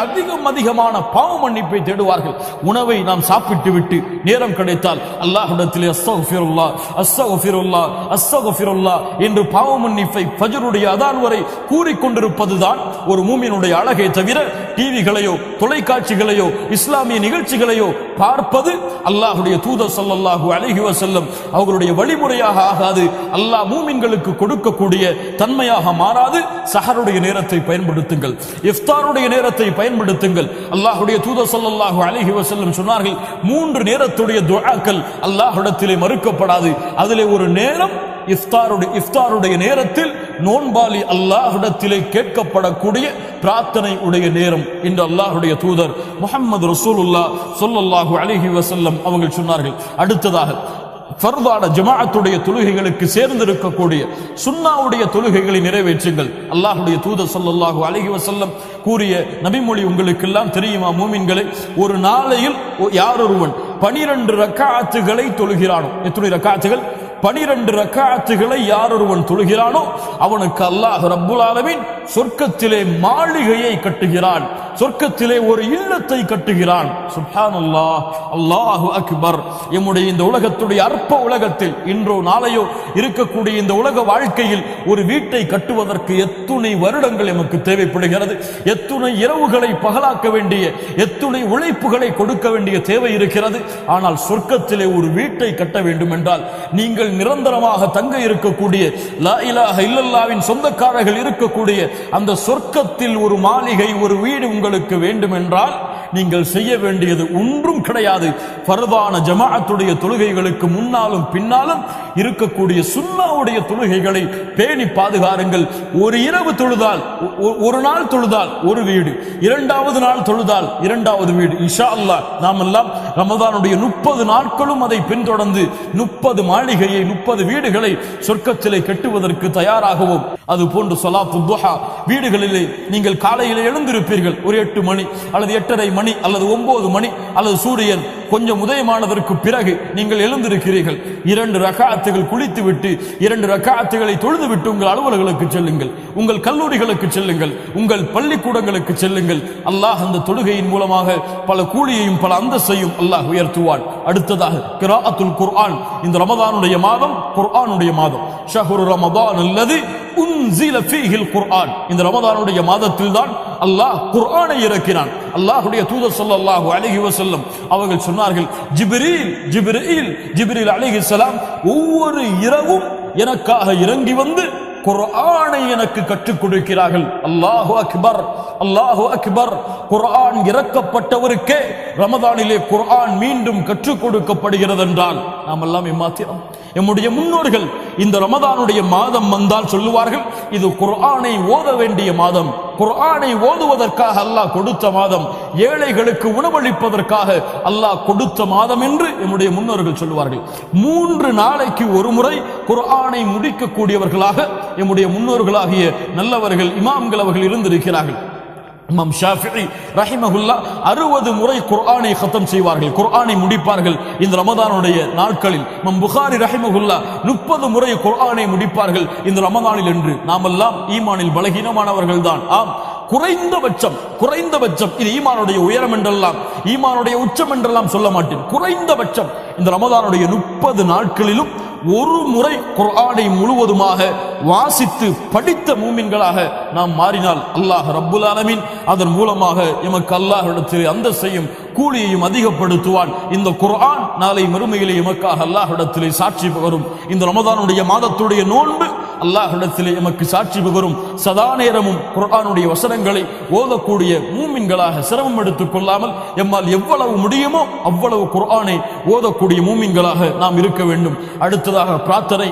Speaker 1: அதிகமான பாவ மன்னிப்பை தேடுவார்கள். உணவை நாம் சாப்பிட்டு விட்டு நேரம் கிடைத்தால் அல்லாஹ்விடத்திலே அஸ்தக்ஃபிருல்லாஹ் அஸ்தக்ஃபிருல்லாஹ் அஸ்தக்ஃபிருல்லாஹ் என்று பாவ மன்னிப்பை ஃபஜ்ருடைய அதான் வரை கூறிக்கொண்டிருப்பதுதான் ஒரு மூமினுடைய அழகே தவிர டிவிகளையோ தொலைக்காட்சிகளையோ இஸ்லாமிய நிகழ்ச்சிகளையோ பார்ப்பது அல்லாஹ்வுடைய தூதர் ஸல்லல்லாஹு அலைஹி வஸல்லம் அவர்களுடைய வழிமுறையாக ஆகாது. அல்லாஹ் மூமின்களுக்கு கொடுக்கக்கூடிய தன்மையாக மாறாது. சஹருடைய நேரத்தை பயன்படுத்துங்கள், இஃப்தாருடைய நேரத்தை பயன்படுத்துங்கள். அல்லாஹ்வுடைய தூதர் ஸல்லல்லாஹு அலைஹி வஸல்லம் சொன்னார்கள், 3 நேரத்துடைய துஆக்கள் அல்லாஹ்விடத்திலே மறுக்கப்படாது. அதிலே ஒரு நேரம் இஃப்தாருடைய நேரத்தில் நோன்பாளி அல்லாஹ்விடத்திலே கேட்கப்படக்கூடிய பிரார்த்தனை உடைய நேரம் என்று அல்லாஹ்வுடைய தூதர் முஹம்மது ரசூலுல்லாஹ் ஸல்லல்லாஹு அலைஹி வஸல்லம் அவர்கள் சொன்னார்கள். அடுத்ததாக ஃபர்தான ஜமாஅத்துடைய தொழுகைகளுக்கு சேர்ந்திருக்கக்கூடிய சுன்னாவுடைய தொழுகைகளை நிறைவேற்றுங்கள். அல்லாஹ்வுடைய தூதர் ஸல்லல்லாஹு அலைஹி வஸல்லம் கூறிய நபிமொழி உங்களுக்கு எல்லாம் தெரியுமா மூமின்களே? ஒரு நாளையில் யாரொருவன் 12 ரக்காத்துகளை தொழுகிறானோ, எத்தனை ரக்காத்துகள்? 12 ரக்காத்துகளை யாரொருவன் தொழுகிறானோ அவனுக்கு அல்லாஹ் ரப்புல் ஆலமீன் சொர்க்கத்திலே மாளிகையை கட்டுகிறான், சொர்க்கத்திலே ஒரு இல்லத்தை கட்டுகிறான். சுப்ஹானல்லாஹ், அல்லாஹு அக்பர். எம்முடைய இந்த உலகத்துடைய அற்ப உலகத்தில் இன்றோ நாளையோ இருக்கக்கூடிய இந்த உலக வாழ்க்கையில் ஒரு வீட்டை கட்டுவதற்கு எத்துணை வருடங்கள் எமக்கு தேவைப்படுகிறது, எத்துணை இரவுகளை பகலாக்க வேண்டிய, எத்துணை உழைப்புகளை கொடுக்க வேண்டிய தேவை இருக்கிறது. ஆனால் சொர்க்கத்திலே ஒரு வீட்டை கட்ட வேண்டும் என்றால் நீங்கள் நிரந்தரமாக தங்க இருக்கக்கூடிய லா இலாஹ இல்லல்லாஹ்வின் சொந்தக்காரர்கள் இருக்கக்கூடிய அந்த சொர்க்கத்தில் ஒரு மாளிகை, ஒரு வீடு உங்களுக்கு வேண்டும் என்றால் நீங்கள் செய்ய வேண்டியது ஒன்றும் கிடையாது. ஃபர்தான ஜமாஅத்துடைய தொழுகைகளுக்கு முன்னாலும் பின்னாலும் இருக்கக்கூடிய சுன்னாவுடைய தொழுகைகளை பேணி பாதுகாருங்கள். ஒரு இரவு தொழுதால், ஒரு நாள் தொழுதால் ஒரு வீடு, 2வது நாள் தொழுதால் 2வது வீடு. இன்ஷா அல்லாஹ் நாம் எல்லாம் ரமதானுடைய 30 நாட்களும் அதை பின்தொடர்ந்து 30 மாளிகையை, 30 வீடுகளை சொர்க்கத்திலே கட்டுவதற்கு தயாராகவும், அது போன்று ஸலாத்து துஹா வீடுகளிலே நீங்கள் காலையில் எழுந்திருப்பீர்கள், ஒரு 8 மணி அல்லது 8:30 மணி அல்லது 9 மணி அல்லது சூரியன் கொஞ்சம் உதயமானதற்கு பிறகு நீங்கள் எழுந்திருக்கிறீர்கள். 2 ரக்காத்துகள் குளித்து விட்டு 2 ரக்காத்துகளை தொழுது விட்டு உங்கள் அலுவலர்களுக்கு செல்லுங்கள், உங்கள் கல்லூரிகளுக்கு செல்லுங்கள், உங்கள் பள்ளிக்கூடங்களுக்கு செல்லுங்கள். அல்லாஹ் அந்த தொழுகையின் மூலமாக பல கூலியையும் பல அந்தஸ்தையும் அல்லாஹ் உயர்த்துவான். அடுத்ததாக கிராஅத்துல் குர்ஆன். இந்த ரமதானுடைய மாதம் குர்ஆனுடைய மாதம். ஷஹ்ரு ரமதான் அல்லதி உன்ஸில ஃபீஹில் குர்ஆன். இந்த ரமதானுடைய மாதத்தில் தான் அல்லாஹ் குர்ஆனை இறக்கினான். அல்லாஹ்வுடைய தூதர் ஸல்லல்லாஹு அலைஹி வஸல்லம் அவர்கள் சொன்னார்கள், ஜிப்ரீல் அலைஹிஸ்ஸலாம் ஒவ்வொரு இரவும் எனக்காக இறங்கி வந்து குர்ஆனை எனக்கு கற்றுக் கொடுக்கிறார்கள். அல்லாஹு அக்பர், அல்லாஹு அக்பர். குர்ஆன் இறக்கப்பட்டவருக்கே ரமதானிலே குர்ஆன் மீண்டும் கற்றுக் கொடுக்கப்படுகிறது என்றால் நாம் எல்லாம் ஏமாத்திரம். எம்முடைய முன்னோர்கள் இந்த ரமதானுடைய மாதம் வந்தால் சொல்லுவார்கள், இது குர்ஆனை ஓத வேண்டிய மாதம், குர்ஆனை ஓதுவதற்காக அல்லாஹ் கொடுத்த மாதம், ஏழைகளுக்கு உணவளிப்பதற்காக அல்லாஹ் கொடுத்த மாதம் என்று எம்முடைய முன்னோர்கள் சொல்லுவார்கள். 3 நாளைக்கு ஒரு முறை குர்ஆனை முடிக்கக்கூடியவர்களாக எம்முடைய முன்னோர்களாகிய நல்லவர்கள் இமாம்கள் அவர்கள் இருந்திருக்கிறார்கள். இமாம் ஷாஃபிஈ ரஹிமஹுல்லாஹ் 60 முறை குர்ஆனை ഖതம் செய்வார்கள், குர்ஆனை முடிப்பார்கள் இந்த ரமதானுடைய நாட்களில். இமாம் புகாரி ரஹிமஹுல்லாஹ் 30 முறை குர்ஆனை முடிப்பார்கள் இந்த ரமதானில் என்று. நாமெல்லாம் ஈமானில் பலகீனமானவர்கள் தான். ஆம், குறைந்தபட்சம் இது ஈமானுடைய உயரம் என்றெல்லாம், ஈமானுடைய உச்சம் என்றெல்லாம் சொல்ல மாட்டேன். குறைந்தபட்சம் இந்த ரமதானுடைய 30 நாட்களிலும் ஒரு முறை குர்ஆனை முழுவதுமாக வாசித்து படித்த மூமின்களாக நாம் மாறினால் அல்லாஹ் ரப்புல் ஆலமீன் அதன் மூலமாக எமக்கு அல்லாஹ்விடத்தில் அந்தஸ்தையும் கூலியையும் அதிகப்படுத்துவான். இந்த குர்ஆன் நாளை மறுமையிலே எமக்காக அல்லாஹ்விடத்தில் சாட்சி வரும். இந்த ரமதானுடைய மாதத்துடைய நோன்பு அல்லாஹ்விடத்திலே எமக்கு சாட்சி பகரும் சதா நேரமும் குர்ஆனுடைய வசனங்களை ஓதக்கூடிய மூமின்களாக சிரமம் எடுத்துக் கொள்ளாமல் எம்மால் எவ்வளவு முடியுமோ அவ்வளவு குர்ஆனை ஓதக்கூடிய மூமின்களாக நாம் இருக்க வேண்டும். அடுத்ததாக பிரார்த்தனை,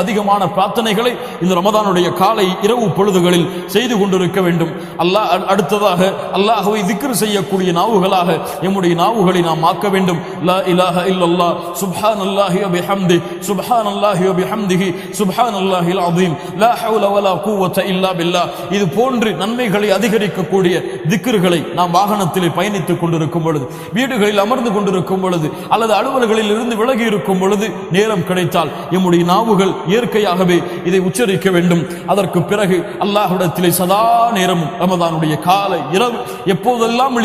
Speaker 1: அதிகமான பிரார்த்தனைகளை இந்த ரமதானுடைய காலை இரவு பொழுதுகளில் செய்து கொண்டிருக்க வேண்டும். அடுத்ததாக அல்லாஹ்வை திக்ர் செய்யக்கூடிய நாவுகளாக எம்முடைய நாவுகளை நாம் ஆக்க வேண்டும். லா இலாஹ இல்லல்லாஹ் சுப்ஹானல்லாஹி வ பிஹம்திஹி சுப்ஹானல்லாஹி வ பிஹம்திஹி சுப்ஹானல்லாஹில் அஸீம் லா ஹவ்ல வலா குவத இல்லா பில்லாஹ். இது போன்று நன்மைகளை அதிகரிக்கக்கூடிய திக்ர்களை நாம் வாகனத்தில் பயணித்துக் கொண்டிருக்கும் பொழுது, வீடுகளில் அமர்ந்து கொண்டிருக்கும் பொழுது, அல்லது அலுவல்களில் இருந்து விலகி இருக்கும் பொழுது நேரம் கிடைத்தால் எம்முடைய நாவுகள் இயற்கையாகவே இதை உச்சரிக்க வேண்டும். அதற்கு பிறகு அல்லாஹ்விடத்திலே சதா நேரமும் ரமதானுடைய காலை இரவு எப்போதெல்லாம்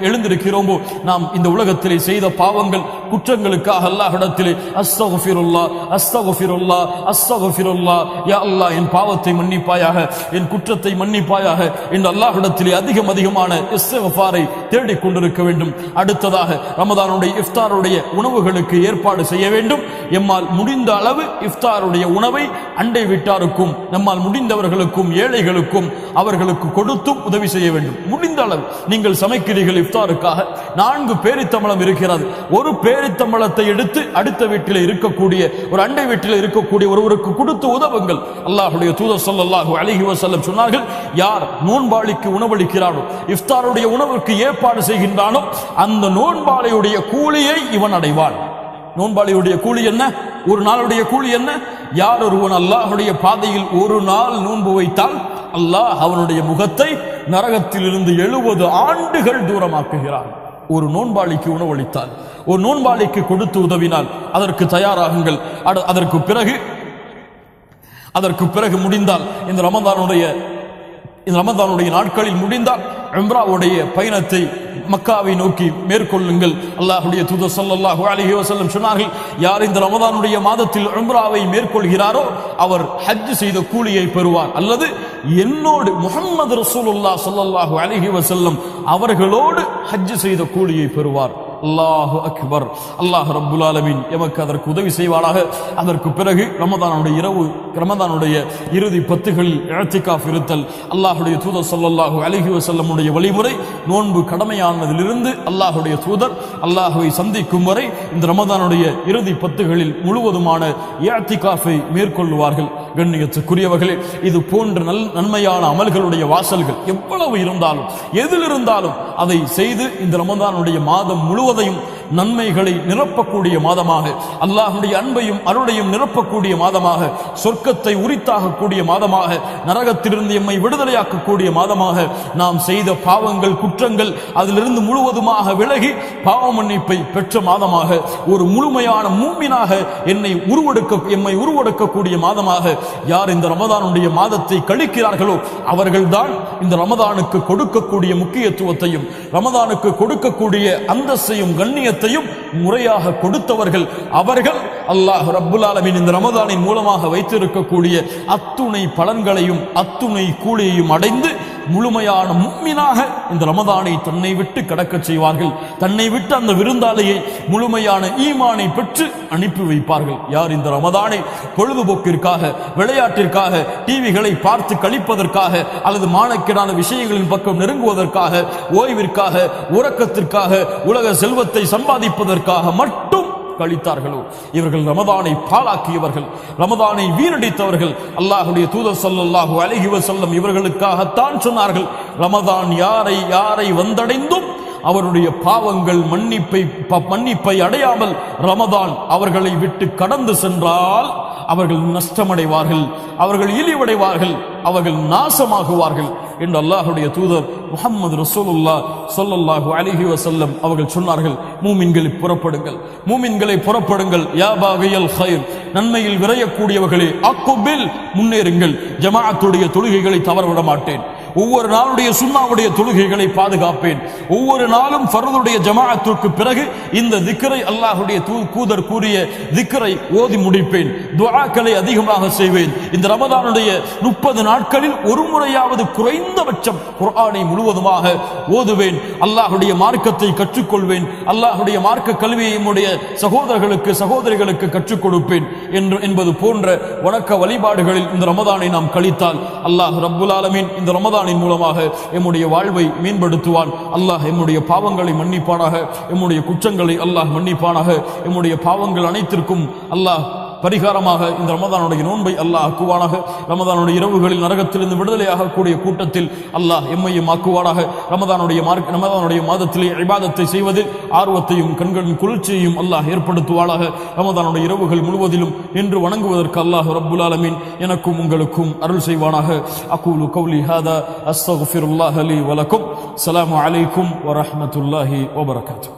Speaker 1: எழுந்திருக்கிறோமோ நாம் இந்த உலகத்திலே செய்த பாவங்கள் குற்றங்களுக்காக அல்லாஹ்விடத்திலே அஸ்தக்ஃபிருல்லாஹ் அஸ்தக்ஃபிருல்லாஹ் அஸ்தக்ஃபிருல்லாஹ், யா அல்லாஹ் என் பாவத்தை மன்னிப்பாயாக, என் குற்றத்தை மன்னிப்பாயாக என்று அல்லாஹ்விடத்திலே அதிகமான இஸ்திக்ஃபாரை தேடிக் கொண்டிருக்க வேண்டும். அடுத்ததாக ரமதானுடைய இஃப்தாருடைய உணவுகளுக்கு ஏற்பாடு செய்ய வேண்டும். எம்மால் முடிந்த அளவு இஃப்தாருடைய உணவை அண்டை வீட்டாருக்கும் நம்மால் முடிந்தவர்களுக்கும் ஏழைகளுக்கும் அவர்களுக்கு கொடுத்தும் உதவி செய்ய வேண்டும். முடிந்த அளவு நீங்கள் சமைக்கிறீர்கள் இஃப்தாருக்காக, 4 பேரித்தம்பளம் இருக்கிறது, ஒரு பேரித்தம்பளத்தை எடுத்து அடுத்த வீட்டில் இருக்கக்கூடிய ஒரு அண்டை வீட்டில் இருக்கக்கூடிய ஒருவருக்கு கொடுத்து உதவுங்கள். அல்லாஹ்வுடைய தூதர் ஸல்லல்லாஹு அலைஹி வஸல்லம் சொன்னார்கள், யார் நோன்பாளிக்கு உணவளிக்கிறானோ, இஃப்தாருடைய உணவுக்கு ஏற்பாடு செய்கின்றானோ அந்த நோன்பாளியுடைய கூலியை இவன் அடைவான். நோன்பாளியுடைய கூலி என்ன? ஒரு நாளுடைய கூலி என்ன? யார் ஒருவன் அல்லாஹ்வுடைய பாதையில் ஒரு நாள் நோன்பு வைத்தால் அல்லாஹ் அவனுடைய முகத்தை நரகத்திலிருந்து 70 ஆண்டுகள் தூரமாக்குகிறான். ஒரு நோன்பாளிக்கு உணவளித்தால், ஒரு நோன்பாளிக்கு கொடுத்து உதவினால் அதற்கு தயாராகுங்கள். அதற்கு பிறகு முடிந்தால் இந்த ரமதானுடைய நாட்களில் முடிந்தால் உம்ராவுடைய பயணத்தை மக்காவை நோக்கி மேற்கொள்ளுங்கள். அல்லாஹ்வுடைய தூதர் ஸல்லல்லாஹு அலைஹி வஸல்லம் சொன்னார்கள், யார் இந்த ரமதானுடைய மாதத்தில் உம்ராவை மேற்கொள்கிறாரோ அவர் ஹஜ் செய்த கூலியை பெறுவார், அல்லது என்னோடு முஹம்மது ரசூலுல்லாஹ் ஸல்லல்லாஹு அலைஹி வஸல்லம் அவர்களோடு ஹஜ் செய்த கூலியை பெறுவார். அல்லாஹு அக்பர். அல்லாஹ் ரப்புல் ஆலமீன் எமக்கு அதற்கு உதவி செய்வாராக. அதற்கு பிறகு ரமதானுடைய இறுதி 10களில் இஅ்திகாஃப் இருத்தல். அல்லாஹ்வுடைய தூதர் ஸல்லல்லாஹு அலைஹி வஸல்லமுடைய வழிமுறை, நோன்பு கடமையானதிலிருந்து அல்லாஹ்வுடைய தூதர் அல்லாஹ்வை சந்திக்கும் வரை இந்த ரமதானுடைய இறுதி 10களில் முழுவதுமான இஅ்திகாஃபை மேற்கொள்வார்கள். கண்ணியத்துக்குரியவர்களே, இது போன்ற நன்மையான அமல்களுடைய வாசல்கள் எவ்வளவு இருந்தாலும் எதில் இருந்தாலும் அதை செய்து இந்த ரமதானுடைய மாதம் முழுவதையும் நன்மைகளை நிரப்பக்கூடிய மாதமாக, அல்லாஹ்வுடைய அன்பையும் அருளையும் நிரப்பக்கூடிய மாதமாக, சொர்க்கத்தை உரித்தாகக்கூடிய மாதமாக, நரகத்திலிருந்து எம்மை விடுதலையாக்கக்கூடிய மாதமாக, நாம் செய்த பாவங்கள் குற்றங்கள் அதிலிருந்து முழுவதுமாக விலகி பாவ மன்னிப்பை பெற்ற மாதமாக, ஒரு முழுமையான மூமினாக எம்மை உருவெடுக்கக்கூடிய மாதமாக யார் இந்த ரமதானுடைய மாதத்தை கழிக்கிறார்களோ அவர்கள்தான் இந்த ரமதானுக்கு கொடுக்கக்கூடிய முக்கியத்துவத்தையும் ரமதானுக்கு கொடுக்கக்கூடிய அந்தஸ்தையும் கண்ணியத்தையும் முறையாக கொடுத்தவர்கள். அவர்கள் அல்லாஹ் ரப்புல் ஆலமீன் இந்த ரமதானின் மூலமாக வைத்திருக்கக்கூடிய அத்துணை பலன்களையும் அத்துணை கூலியையும் அடைந்து முழுமையான முஃமினாக இந்த ரமதானை தன்னை விட்டு கடக்க செய்வார்கள். தன்னை விட்டு அந்த விருந்தாளியை முழுமையான ஈமானை பெற்று அனுப்பி வைப்பார்கள். யார் இந்த ரமதானை பொழுதுபோக்கிற்காக, விளையாட்டிற்காக, டிவிகளை பார்த்து கழிப்பதற்காக, அல்லது மானக்கேடான விஷயங்களின் பக்கம் நெருங்குவதற்காக, ஓய்விற்காக, உறக்கத்திற்காக, உலக செல்வத்தை சம்பாதிப்பதற்காக மட்டும் கழித்தார்களோ இவர்கள் ரமதானை பாழாக்கியவர்கள், ரமதானை வீணடித்தவர்கள். அல்லாஹ்வுடைய தூதர் ஸல்லல்லாஹு அலைஹி வஸல்லம் இவர்களுக்காகத்தான் சொன்னார்கள், ரமதான் யாரை வந்தடைந்தும் அவருடைய பாவங்கள் மன்னிப்பை அடையாமல் ரமதான் அவர்களை விட்டு கடந்து சென்றால் அவர்கள் நஷ்டமடைவார்கள், அவர்கள் இழிவடைவார்கள், அவர்கள் நாசமாகுவார்கள் என்று அல்லாஹ்வுடைய தூதர் முஹம்மது ரசூலுல்லாஹ் ஸல்லல்லாஹு அலைஹி வஸல்லம் அவர்கள் சொன்னார்கள். மூமின்களை புறப்படுங்கள். யா பாகியல் கைர், நன்மையில் விரையக்கூடியவர்களே, அக்குபில், முன்னேறுங்கள். ஜமாஅத்துடைய தொழுகைகளை தவறவிட மாட்டேன். ஒவ்வொரு நாளுடைய சுன்னாவுடைய தொழுகைகளை பாதுகாப்பேன். ஒவ்வொரு நாளும் ஃபர்துடைய ஜமாஅத்துக்கு பிறகு இந்த திக்ரை அல்லாஹ்வுடைய தூதர் கூறிய திக்ரை ஓதி முடிப்பேன். துஆக்களை அதிகமாக செய்வேன். இந்த ரமதானுடைய 30 நாட்களில் ஒரு முறையாவது குறைந்தபட்சம் குர்ஆனை முழுவதுமாக ஓதுவேன். அல்லாஹ்வுடைய மார்க்கத்தை கற்றுக்கொள்வேன். அல்லாஹ்வுடைய மார்க்க கல்வியை நம்முடைய சகோதரர்களுக்கு சகோதரிகளுக்கு கற்றுக் கொடுப்பேன் என்பது போன்ற வணக்க வழிபாடுகளில் இந்த ரமதானை நாம் கழித்தால் அல்லாஹ் ரப்புல் ஆலமீன் இந்த ரமதானின் மூலமாக எம்முடைய வாழ்வை மேம்படுத்துவான். அல்லாஹ் எம்முடைய பாவங்களை மன்னிப்பானாக. எம்முடைய குற்றங்களை அல்லாஹ் மன்னிப்பானாக. எம்முடைய பாவங்கள் அனைத்திற்கும் அல்லாஹ் பரிகாரமாக இந்த ரமதானுடைய நோன்பை அல்லாஹ் ஆக்குவானாக. ரமதானுடைய இரவுகளில் நரகத்திலிருந்து விடுதலையாக கூடிய கூட்டத்தில் அல்லாஹ் எம்மையும் ஆக்குவானாக. ரமதானுடைய மாதத்திலே இபாதத்தை செய்வதில் ஆர்வத்தையும் கண்களின் குளிர்ச்சியையும் அல்லாஹ் ஏற்படுத்துவானாக. ரமதானுடைய இரவுகள் முழுவதிலும் நின்று வணங்குவதற்கு அல்லாஹ் ரப்புல் ஆலமீன் எனக்கும் உங்களுக்கும் அருள் செய்வானாக. அகூலு கௌலி ஹாதா அஸ்தக்ஃபிருல்லாஹ் லி வ லக்கும். அஸ்ஸலாமு அலைக்கும் வ ரஹ்மத்துல்லாஹி வ பரகாத்துஹு.